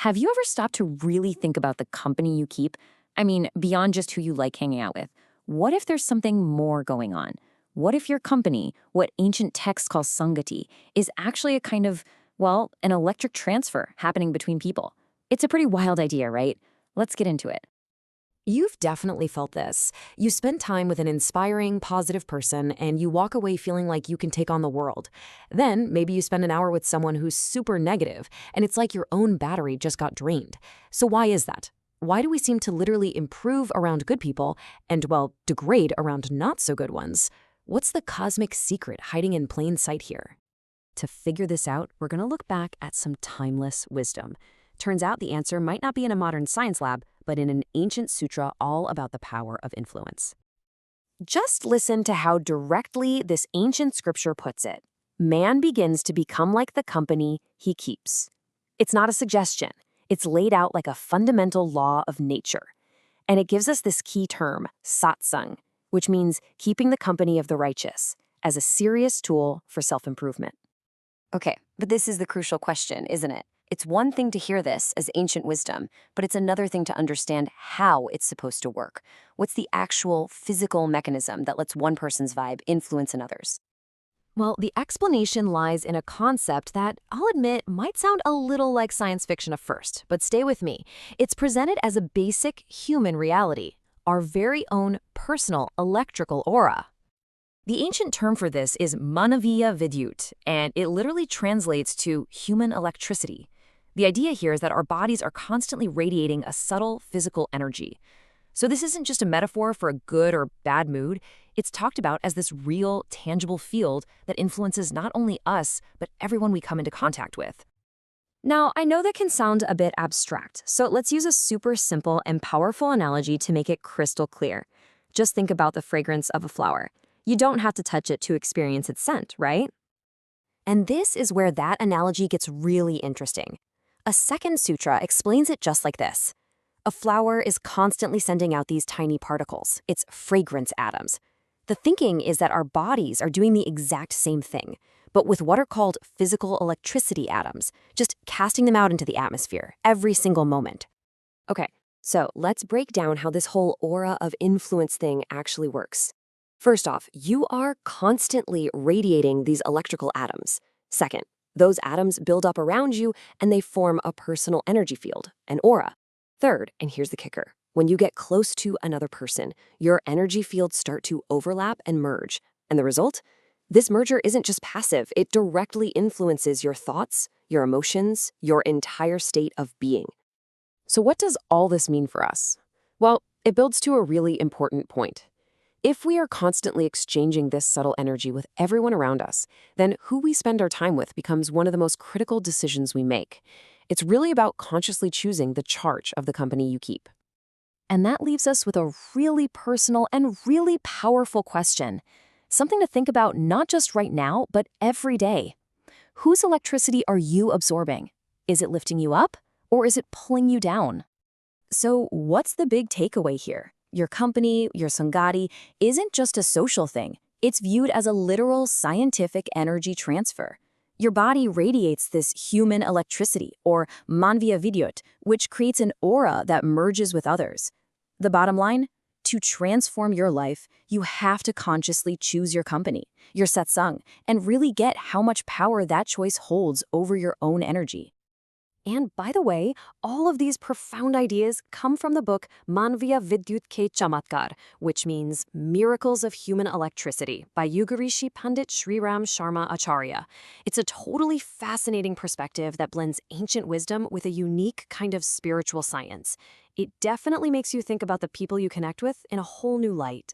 Have you ever stopped to really think about the company you keep? I mean, beyond just who you like hanging out with. What if there's something more going on? What if your company, what ancient texts call sangati, is actually a kind of, well, an electric transfer happening between people? It's a pretty wild idea, right? Let's get into it. You've definitely felt this. You spend time with an inspiring, positive person, and you walk away feeling like you can take on the world. Then, maybe you spend an hour with someone who's super negative, and it's like your own battery just got drained. So why is that? Why do we seem to literally improve around good people and, well, degrade around not so good ones? What's the cosmic secret hiding in plain sight here? To figure this out, we're going to look back at some timeless wisdom. Turns out the answer might not be in a modern science lab, but in an ancient sutra all about the power of influence. Just listen to how directly this ancient scripture puts it. Man begins to become like the company he keeps. It's not a suggestion. It's laid out like a fundamental law of nature. And it gives us this key term, satsang, which means keeping the company of the righteous, as a serious tool for self-improvement. Okay, but this is the crucial question, isn't it? It's one thing to hear this as ancient wisdom, but it's another thing to understand how it's supposed to work. What's the actual physical mechanism that lets one person's vibe influence another's? Well, the explanation lies in a concept that, I'll admit, might sound a little like science fiction at first, but stay with me. It's presented as a basic human reality, our very own personal electrical aura. The ancient term for this is manavya vidyut, and it literally translates to human electricity. The idea here is that our bodies are constantly radiating a subtle physical energy. So this isn't just a metaphor for a good or bad mood. It's talked about as this real, tangible field that influences not only us, but everyone we come into contact with. Now, I know that can sound a bit abstract, so let's use a super simple and powerful analogy to make it crystal clear. Just think about the fragrance of a flower. You don't have to touch it to experience its scent, right? And this is where that analogy gets really interesting. A second sutra explains it just like this. A flower is constantly sending out these tiny particles, its fragrance atoms. The thinking is that our bodies are doing the exact same thing, but with what are called physical electricity atoms, just casting them out into the atmosphere every single moment. Okay, so let's break down how this whole aura of influence thing actually works. First off, you are constantly radiating these electrical atoms. Second, those atoms build up around you and they form a personal energy field, an aura. Third, and here's the kicker, when you get close to another person, your energy fields start to overlap and merge. And the result? This merger isn't just passive, it directly influences your thoughts, your emotions, your entire state of being. So what does all this mean for us? Well, it builds to a really important point. If we are constantly exchanging this subtle energy with everyone around us, then who we spend our time with becomes one of the most critical decisions we make. It's really about consciously choosing the charge of the company you keep. And that leaves us with a really personal and really powerful question. Something to think about not just right now, but every day. Whose electricity are you absorbing? Is it lifting you up, or is it pulling you down? So what's the big takeaway here? Your company, your sangati, isn't just a social thing. It's viewed as a literal scientific energy transfer. Your body radiates this human electricity, or manvya vidyut, which creates an aura that merges with others. The bottom line? To transform your life, you have to consciously choose your company, your satsang, and really get how much power that choice holds over your own energy. And by the way, all of these profound ideas come from the book Manvya Vidyut Ke Chamatkar, which means Miracles of Human Electricity by Yugarishi Pandit Sriram Sharma Acharya. It's a totally fascinating perspective that blends ancient wisdom with a unique kind of spiritual science. It definitely makes you think about the people you connect with in a whole new light.